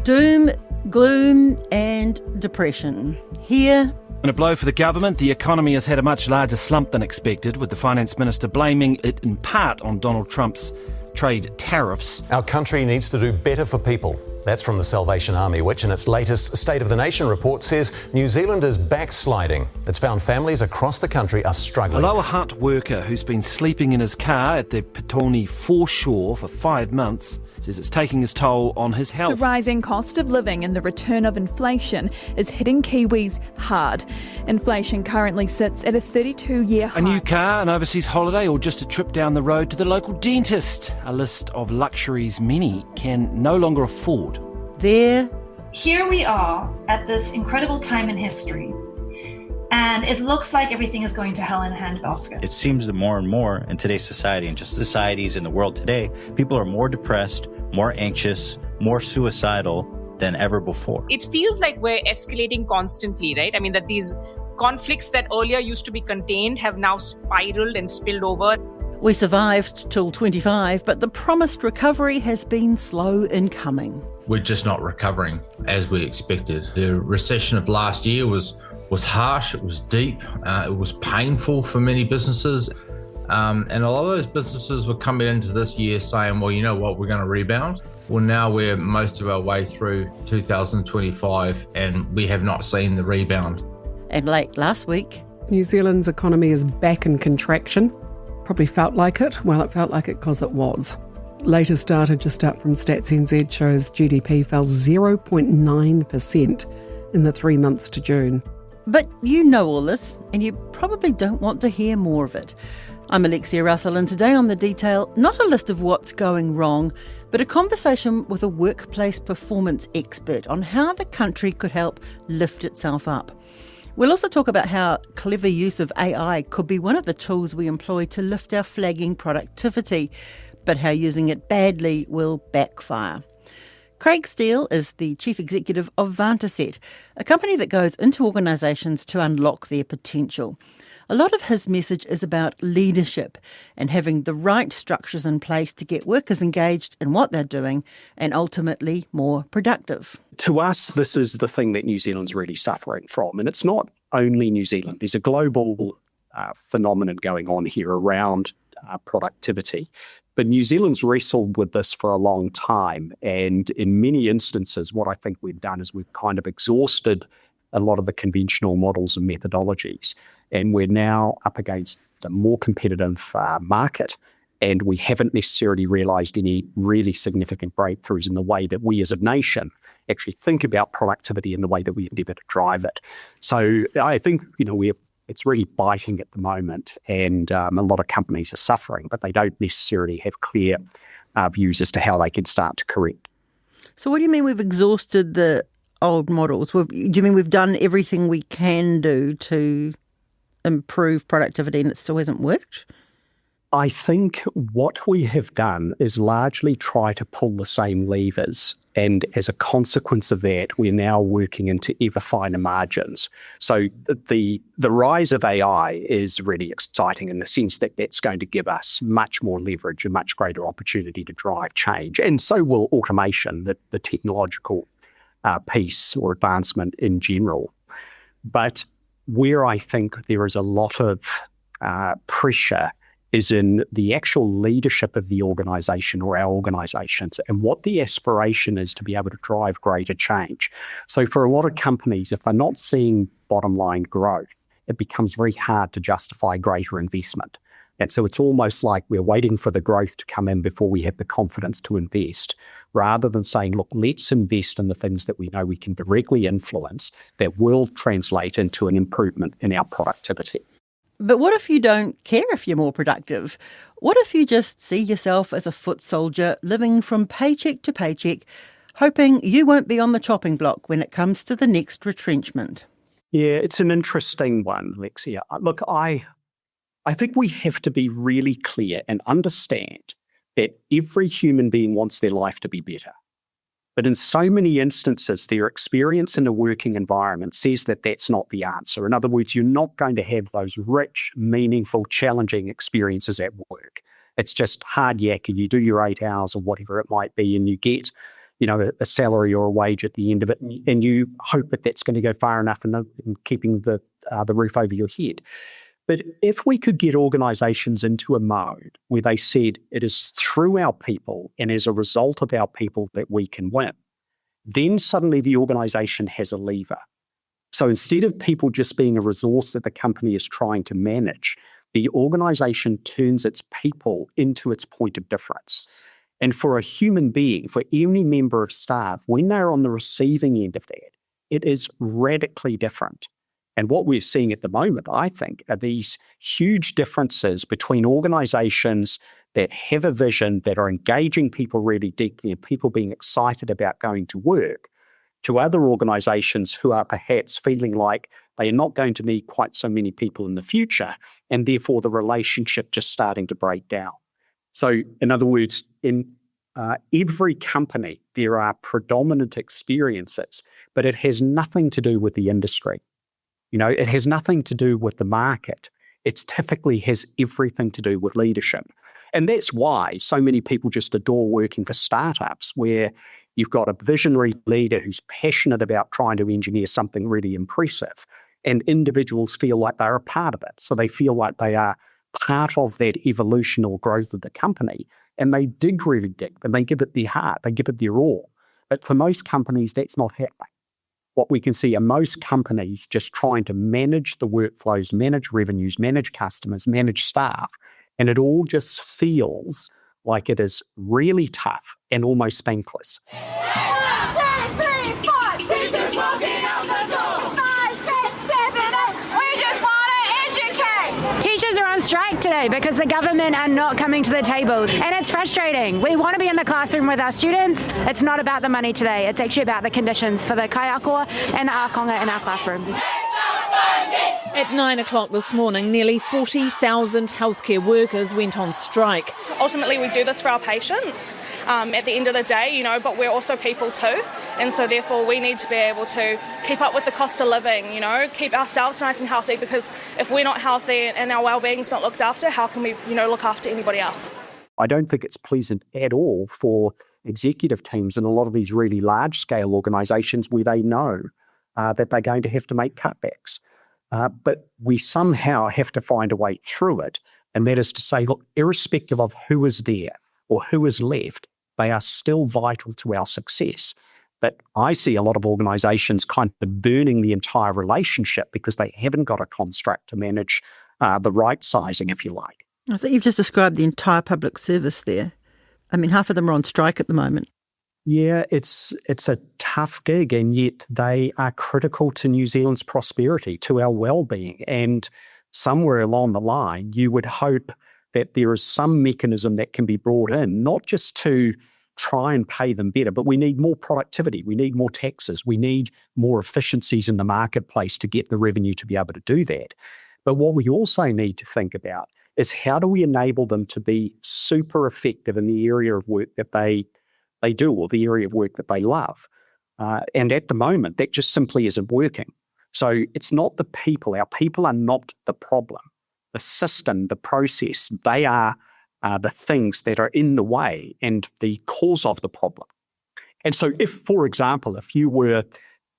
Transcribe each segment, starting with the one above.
Doom, gloom and depression. Here, In a blow for the government, the economy has had a much larger slump than expected, with the Finance Minister blaming it in part on Donald Trump's trade tariffs. Our country needs to do better for people. That's from the Salvation Army, which in its latest State of the Nation report says New Zealand is backsliding. It's found families across the country are struggling. A Lower Hutt worker who's been sleeping in his car at the Petone foreshore for 5 months says it's taking its toll on his health. The rising cost of living and the return of inflation is hitting Kiwis hard. Inflation currently sits at a 32-year high. A new car, an overseas holiday, or just a trip down the road to the local dentist. A list of luxuries many can no longer afford. Here we are at this incredible time in history, and it looks like everything is going to hell in a handbasket. It seems that more and more in today's society, and just societies in the world today, people are more depressed, more anxious, more suicidal than ever before. It feels like we're escalating constantly, right? I mean, that these conflicts that earlier used to be contained have now spiraled and spilled over. We survived till 25, but the promised recovery has been slow in coming. We're just not recovering as we expected. The recession of last year was harsh, it was deep, it was painful for many businesses. And a lot of those businesses were coming into this year saying, well, you know what, we're going to rebound. Well, now we're most of our way through 2025 and we have not seen the rebound. And late last week, New Zealand's economy is back in contraction. Probably felt like it. Well, it felt like it because it was. Latest data just up from Stats NZ shows GDP fell 0.9% in the 3 months to June. But you know all this, and you probably don't want to hear more of it. I'm Alexia Russell, and today on The Detail, not a list of what's going wrong, but a conversation with a workplace performance expert on how the country could help lift itself up. We'll also talk about how clever use of AI could be one of the tools we employ to lift our flagging productivity, but how using it badly will backfire. Craig Steele is the Chief Executive of Vantaset, a company that goes into organisations to unlock their potential. A lot of his message is about leadership and having the right structures in place to get workers engaged in what they're doing and ultimately more productive. To us, this is the thing that New Zealand's really suffering from. And it's not only New Zealand. There's a global phenomenon going on here around productivity. But New Zealand's wrestled with this for a long time. And in many instances, what I think we've done is we've kind of exhausted a lot of the conventional models and methodologies. And we're now up against a more competitive market. And we haven't necessarily realised any really significant breakthroughs in the way that we as a nation actually think about productivity in the way that we endeavour to drive it. So I think, it's really biting at the moment, and a lot of companies are suffering, but they don't necessarily have clear views as to how they can start to correct. So what do you mean we've exhausted the old models? Do you mean we've done everything we can do to improve productivity and it still hasn't worked? I think what we have done is largely try to pull the same levers, and as a consequence of that, we're now working into ever finer margins. So the rise of AI is really exciting in the sense that that's going to give us much more leverage, a much greater opportunity to drive change, and so will automation, the technological piece or advancement in general. But where I think there is a lot of pressure is in the actual leadership of the organisation or our organisations and what the aspiration is to be able to drive greater change. So for a lot of companies, if they're not seeing bottom line growth, it becomes very hard to justify greater investment. And so it's almost like we're waiting for the growth to come in before we have the confidence to invest, rather than saying, look, let's invest in the things that we know we can directly influence that will translate into an improvement in our productivity. But what if you don't care if you're more productive? What if you just see yourself as a foot soldier living from paycheck to paycheck, hoping you won't be on the chopping block when it comes to the next retrenchment? Yeah, it's an interesting one, Alexia. Look, I think we have to be really clear and understand that every human being wants their life to be better. But in so many instances, their experience in a working environment says that that's not the answer. In other words, you're not going to have those rich, meaningful, challenging experiences at work. It's just hard yak, and you do your 8 hours or whatever it might be, and you get a salary or a wage at the end of it, and you hope that that's going to go far enough in keeping the roof over your head. But if we could get organisations into a mode where they said it is through our people and as a result of our people that we can win, then suddenly the organisation has a lever. So instead of people just being a resource that the company is trying to manage, the organisation turns its people into its point of difference. And for a human being, for any member of staff, when they're on the receiving end of that, it is radically different. And what we're seeing at the moment, I think, are these huge differences between organisations that have a vision, that are engaging people really deeply and people being excited about going to work, to other organisations who are perhaps feeling like they are not going to need quite so many people in the future, and therefore the relationship just starting to break down. So, in other words, in every company, there are predominant experiences, but it has nothing to do with the industry. It has nothing to do with the market. It typically has everything to do with leadership. And that's why so many people just adore working for startups, where you've got a visionary leader who's passionate about trying to engineer something really impressive, and individuals feel like they're a part of it. So they feel like they are part of that evolution or growth of the company, and they dig really deep, and they give it their heart, they give it their all. But for most companies, that's not happening. What we can see are most companies just trying to manage the workflows, manage revenues, manage customers, manage staff, and it all just feels like it is really tough and almost thankless. 1, 2, 3, 4, teachers walking out the door. 5, 6, 7, 8, we just want to educate. Teachers are on strike today because the government are not coming to the table, and it's frustrating. We want to be in the classroom with our students. It's not about the money today. It's actually about the conditions for the kaiakoa and the akonga in our classroom. At 9 o'clock this morning, nearly 40,000 healthcare workers went on strike. Ultimately, we do this for our patients at the end of the day, but we're also people too. And so therefore, we need to be able to keep up with the cost of living, keep ourselves nice and healthy, because if we're not healthy and our well-being's not looked after, how can we, look after anybody else? I don't think it's pleasant at all for executive teams in a lot of these really large-scale organisations where they know that they're going to have to make cutbacks. But we somehow have to find a way through it, and that is to say, look, irrespective of who is there or who is left, they are still vital to our success. But I see a lot of organisations kind of burning the entire relationship because they haven't got a construct to manage the right sizing, if you like. I think you've just described the entire public service there. I mean, half of them are on strike at the moment. Yeah, it's a tough gig, and yet they are critical to New Zealand's prosperity, to our well-being. And somewhere along the line, you would hope that there is some mechanism that can be brought in, not just to try and pay them better, but we need more productivity, we need more taxes, we need more efficiencies in the marketplace to get the revenue to be able to do that. But what we also need to think about is how do we enable them to be super effective in the area of work that they do, or the area of work that they love. And at the moment, that just simply isn't working. So it's not the people. Our people are not the problem. The system, the process, they are the things that are in the way and the cause of the problem. And so if, for example, if you were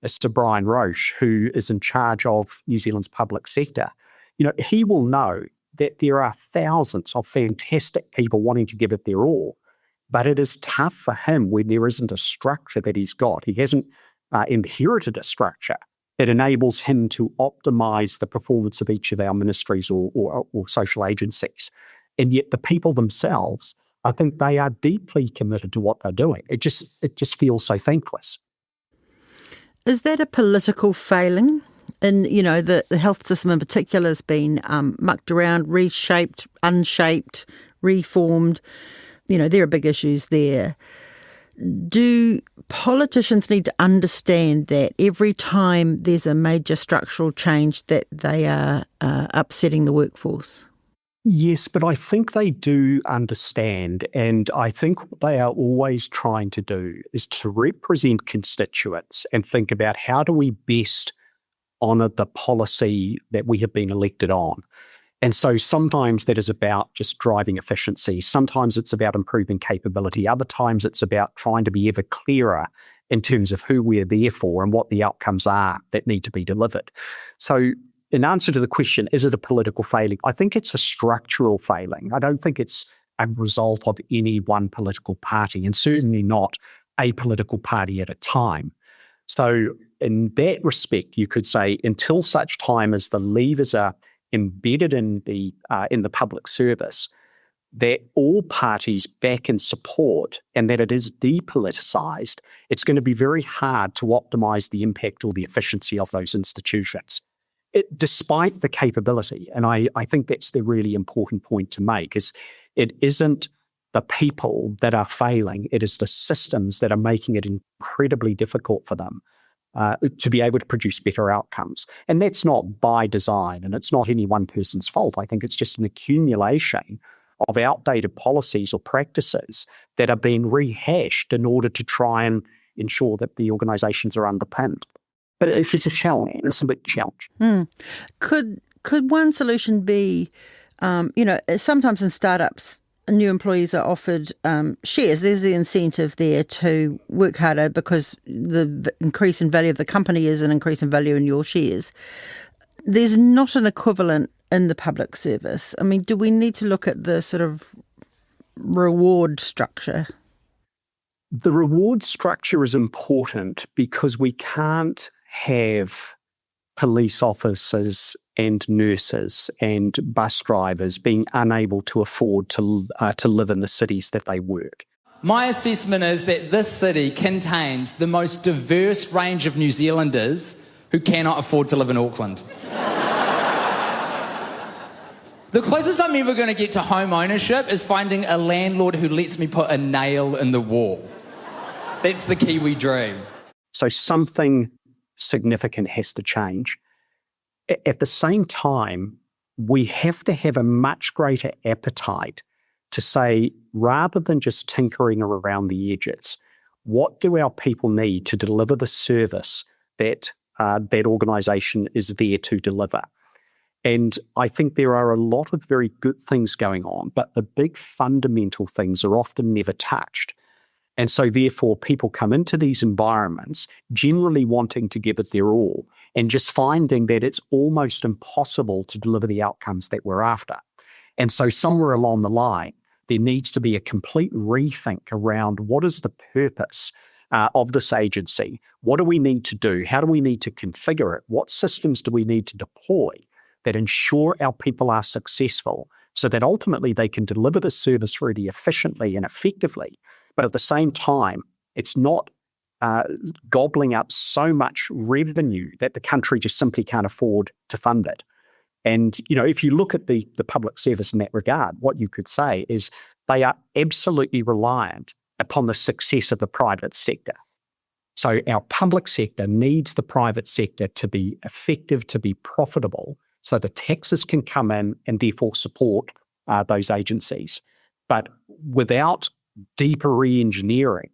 Mr. Brian Roche, who is in charge of New Zealand's public sector, he will know that there are thousands of fantastic people wanting to give it their all. But it is tough for him when there isn't a structure that he's got. He hasn't inherited a structure that enables him to optimise the performance of each of our ministries or social agencies. And yet the people themselves, I think they are deeply committed to what they're doing. It just feels so thankless. Is that a political failing? And, the health system in particular has been mucked around, reshaped, unshaped, reformed. There are big issues there. Do politicians need to understand that every time there's a major structural change that they are upsetting the workforce? Yes, but I think they do understand, and I think what they are always trying to do is to represent constituents and think about how do we best honour the policy that we have been elected on. And so sometimes that is about just driving efficiency. Sometimes it's about improving capability. Other times it's about trying to be ever clearer in terms of who we're there for and what the outcomes are that need to be delivered. So in answer to the question, is it a political failing? I think it's a structural failing. I don't think it's a result of any one political party, and certainly not a political party at a time. So in that respect, you could say until such time as the levers are embedded in the public service, that all parties back and support and that it is depoliticised, it's going to be very hard to optimise the impact or the efficiency of those institutions. Despite the capability, and I think that's the really important point to make, is it isn't the people that are failing, it is the systems that are making it incredibly difficult for them to be able to produce better outcomes. And that's not by design, and it's not any one person's fault. I think it's just an accumulation of outdated policies or practices that are being rehashed in order to try and ensure that the organisations are underpinned. But if it's a challenge, it's a big challenge. Could one solution be, sometimes in startups, new employees are offered shares. There's the incentive there to work harder because the increase in value of the company is an increase in value in your shares. There's not an equivalent in the public service. I mean, do we need to look at the sort of reward structure? The reward structure is important because we can't have police officers and nurses and bus drivers being unable to afford to live in the cities that they work. My assessment is that this city contains the most diverse range of New Zealanders who cannot afford to live in Auckland. The closest I'm ever going to get to home ownership is finding a landlord who lets me put a nail in the wall. That's the Kiwi dream. So something significant has to change. At the same time, we have to have a much greater appetite to say, rather than just tinkering around the edges, what do our people need to deliver the service that that organisation is there to deliver? And I think there are a lot of very good things going on, but the big fundamental things are often never touched. And so therefore people come into these environments generally wanting to give it their all and just finding that it's almost impossible to deliver the outcomes that we're after. And so somewhere along the line, there needs to be a complete rethink around what is the purpose of this agency? What do we need to do? How do we need to configure it? What systems do we need to deploy that ensure our people are successful so that ultimately they can deliver the service really efficiently and effectively, but at the same time, it's not gobbling up so much revenue that the country just simply can't afford to fund it. And, if you look at the public service in that regard, what you could say is they are absolutely reliant upon the success of the private sector. So our public sector needs the private sector to be effective, to be profitable, so the taxes can come in and therefore support those agencies. But without deeper re-engineering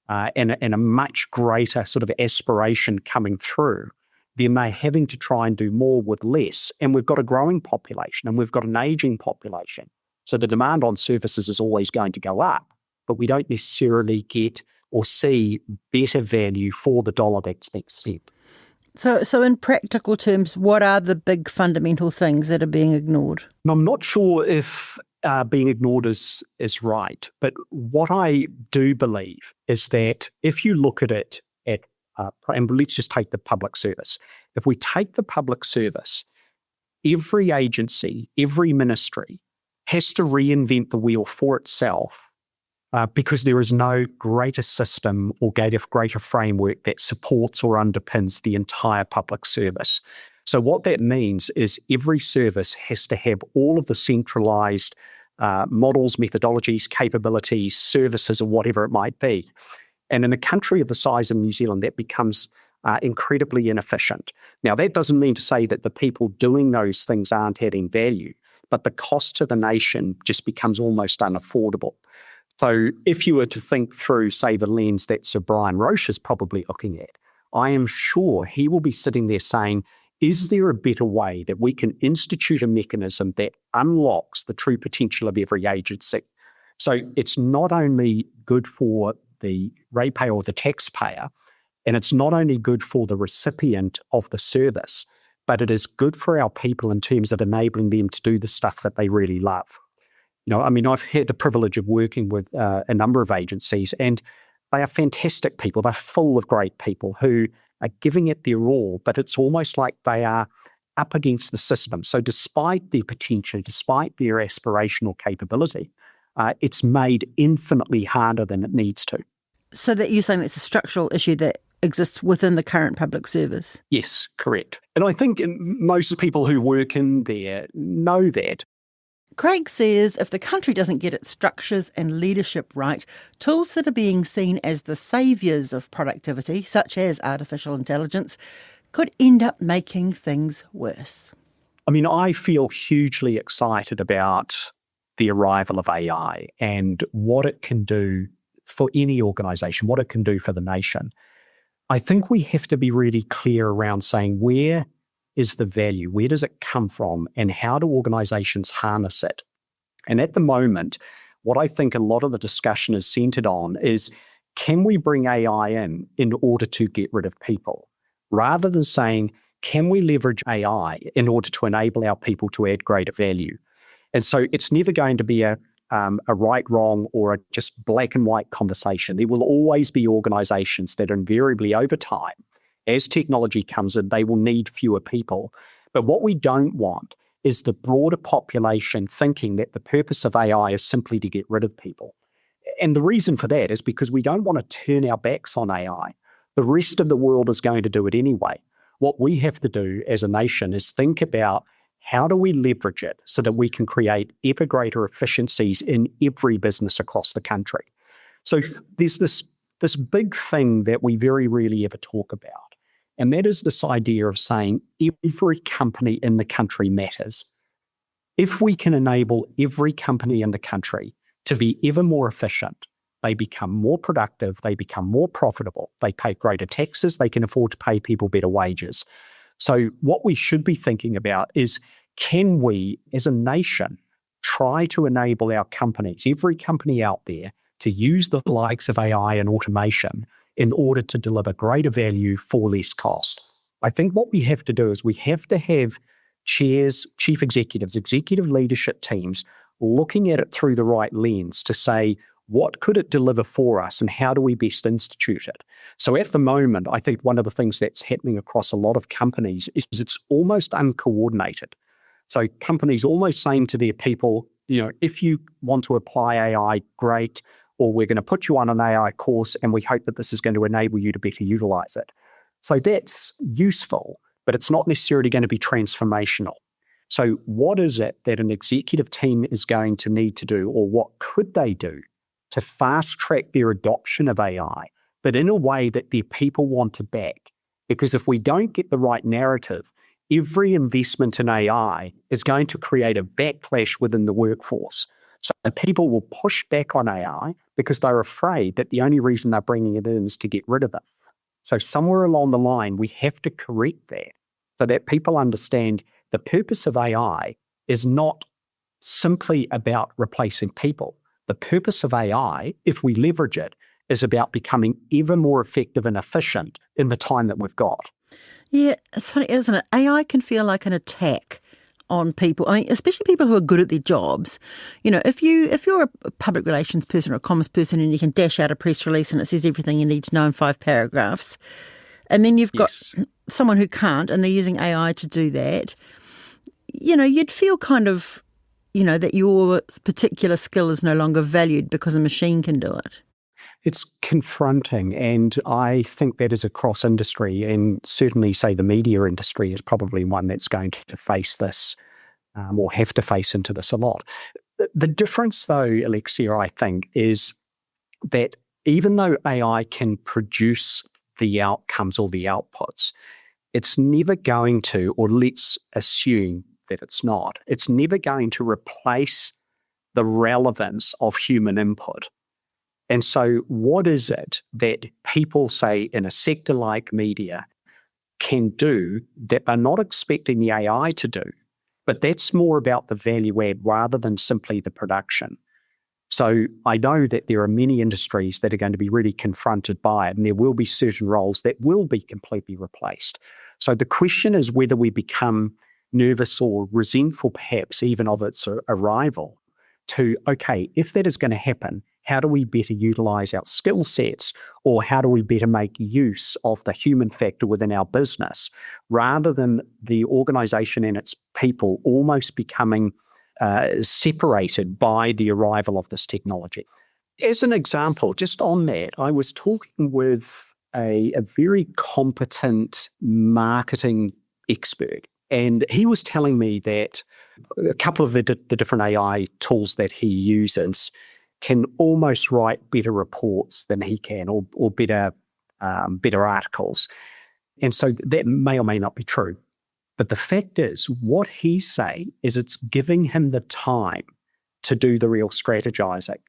and a much greater sort of aspiration coming through, then they're having to try and do more with less. And we've got a growing population and we've got an aging population. So the demand on services is always going to go up, but we don't necessarily get or see better value for the dollar that's being spent. So in practical terms, what are the big fundamental things that are being ignored? I'm not sure if being ignored is right, but what I do believe is that if you look at it and let's just take the public service. If we take the public service, every agency, every ministry has to reinvent the wheel for itself because there is no greater system or greater framework that supports or underpins the entire public service. So what that means is every service has to have all of the centralised models, methodologies, capabilities, services, or whatever it might be. And in a country of the size of New Zealand, that becomes incredibly inefficient. Now, that doesn't mean to say that the people doing those things aren't adding value, but the cost to the nation just becomes almost unaffordable. So if you were to think through, say, the lens that Sir Brian Roche is probably looking at, I am sure he will be sitting there saying, Is there a better way that we can institute a mechanism that unlocks the true potential of every agency? So it's not only good for the ratepayer or the taxpayer, and it's not only good for the recipient of the service, but it is good for our people in terms of enabling them to do the stuff that they really love. I've had the privilege of working with a number of agencies, and they are fantastic people. They're full of great people who are giving it their all, but it's almost like they are up against the system. So despite their potential, despite their aspirational capability, it's made infinitely harder than it needs to. So that you're saying that's a structural issue that exists within the current public service? Yes, correct. And I think most people who work in there know that. Craig says if the country doesn't get its structures and leadership right, tools that are being seen as the saviours of productivity, such as artificial intelligence, could end up making things worse. I feel hugely excited about the arrival of AI and what it can do for any organisation, what it can do for the nation. I think we have to be really clear around saying where is the value, where does it come from, and how do organisations harness it? And at the moment, what I think a lot of the discussion is centred on is, can we bring AI in order to get rid of people? Rather than saying, can we leverage AI in order to enable our people to add greater value? And so it's never going to be a right, wrong, or a just black and white conversation. There will always be organisations that invariably over time, as technology comes in, they will need fewer people. But what we don't want is the broader population thinking that the purpose of AI is simply to get rid of people. And the reason for that is because we don't want to turn our backs on AI. The rest of the world is going to do it anyway. What we have to do as a nation is think about how do we leverage it so that we can create ever greater efficiencies in every business across the country. So there's this big thing that we very rarely ever talk about, and that is this idea of saying every company in the country matters. If we can enable every company in the country to be ever more efficient, they become more productive, they become more profitable, they pay greater taxes, they can afford to pay people better wages. So what we should be thinking about is, can we, as a nation, try to enable our companies, every company out there, to use the likes of AI and automation in order to deliver greater value for less cost? I think what we have to do is we have to have chairs, chief executives, executive leadership teams looking at it through the right lens to say, what could it deliver for us and how do we best institute it? So at the moment, I think one of the things that's happening across a lot of companies is it's almost uncoordinated. So companies almost saying to their people, if you want to apply AI, great, or we're going to put you on an AI course and we hope that this is going to enable you to better utilize it. So that's useful, but it's not necessarily going to be transformational. So what is it that an executive team is going to need to do, or what could they do to fast track their adoption of AI, but in a way that their people want to back? Because if we don't get the right narrative, every investment in AI is going to create a backlash within the workforce. So people will push back on AI because they're afraid that the only reason they're bringing it in is to get rid of it. So somewhere along the line, we have to correct that so that people understand the purpose of AI is not simply about replacing people. The purpose of AI, if we leverage it, is about becoming ever more effective and efficient in the time that we've got. Yeah, it's funny, isn't it? AI can feel like an attack on people. Especially people who are good at their jobs. If you're a public relations person or a commerce person and you can dash out a press release and it says everything you need to know in 5 paragraphs, and then you've got someone who can't and they're using AI to do that, you'd feel kind of, that your particular skill is no longer valued because a machine can do it. It's confronting, and I think that is across industry, and certainly, say, the media industry is probably one that's going to face this or have to face into this a lot. The difference, though, Alexia, I think, is that even though AI can produce the outcomes or the outputs, it's never going to, or let's assume that it's never going to replace the relevance of human input. And so what is it that people say in a sector like media can do that they're not expecting the AI to do. But that's more about the value add rather than simply the production. So I know that there are many industries that are going to be really confronted by it, and there will be certain roles that will be completely replaced. So the question is whether we become nervous or resentful, perhaps even of its arrival, to, okay, if that is going to happen, how do we better utilise our skill sets, or how do we better make use of the human factor within our business, rather than the organisation and its people almost becoming separated by the arrival of this technology. As an example, just on that, I was talking with a very competent marketing expert, and he was telling me that a couple of the different AI tools that he uses can almost write better reports than he can, or better articles. And so that may or may not be true. But the fact is, what he say is it's giving him the time to do the real strategizing.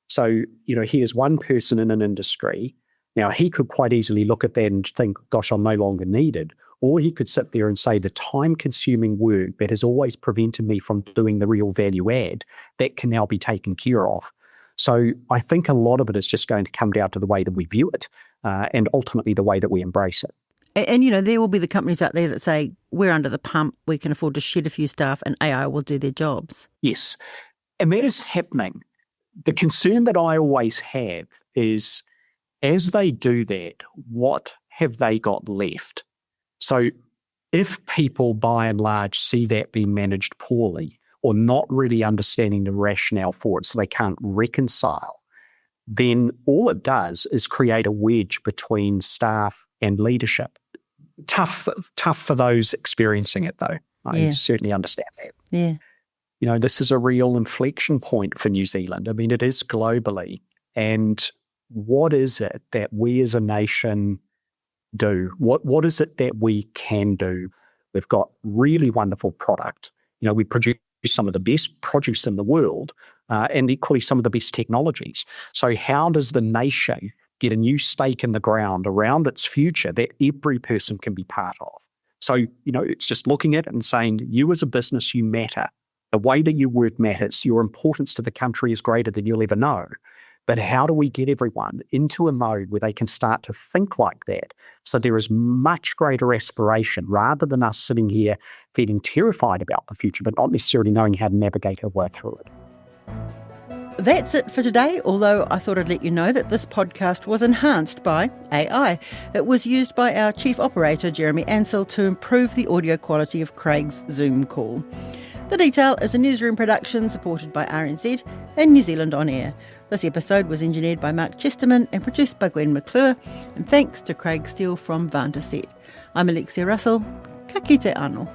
So, here's one person in an industry. Now, he could quite easily look at that and think, gosh, I'm no longer needed. Or he could sit there and say the time-consuming work that has always prevented me from doing the real value add, that can now be taken care of. So I think a lot of it is just going to come down to the way that we view it, and ultimately the way that we embrace it. And, there will be the companies out there that say, we're under the pump, we can afford to shed a few staff and AI will do their jobs. Yes. And that is happening. The concern that I always have is, as they do that, what have they got left? So if people, by and large, see that being managed poorly, or not really understanding the rationale for it, so they can't reconcile, then all it does is create a wedge between staff and leadership. Tough for those experiencing it, though. I certainly understand that. Yeah. This is a real inflection point for New Zealand. I mean, it is globally. And what is it that we as a nation do? What is it that we can do? We've got really wonderful product. We produce some of the best produce in the world, and equally some of the best technologies. So how does the nation get a new stake in the ground around its future that every person can be part of? So, it's just looking at it and saying, you as a business, you matter. The way that you work matters. Your importance to the country is greater than you'll ever know. But how do we get everyone into a mode where they can start to think like that, so there is much greater aspiration, rather than us sitting here feeling terrified about the future, but not necessarily knowing how to navigate our way through it. That's it for today, although I thought I'd let you know that this podcast was enhanced by AI. It was used by our chief operator, Jeremy Ansell, to improve the audio quality of Craig's Zoom call. The Detail is a newsroom production supported by RNZ and New Zealand On Air. This episode was engineered by Mark Chesterman and produced by Gwen McClure, and thanks to Craig Steele from Vanderset. I'm Alexia Russell. Ka kite anō.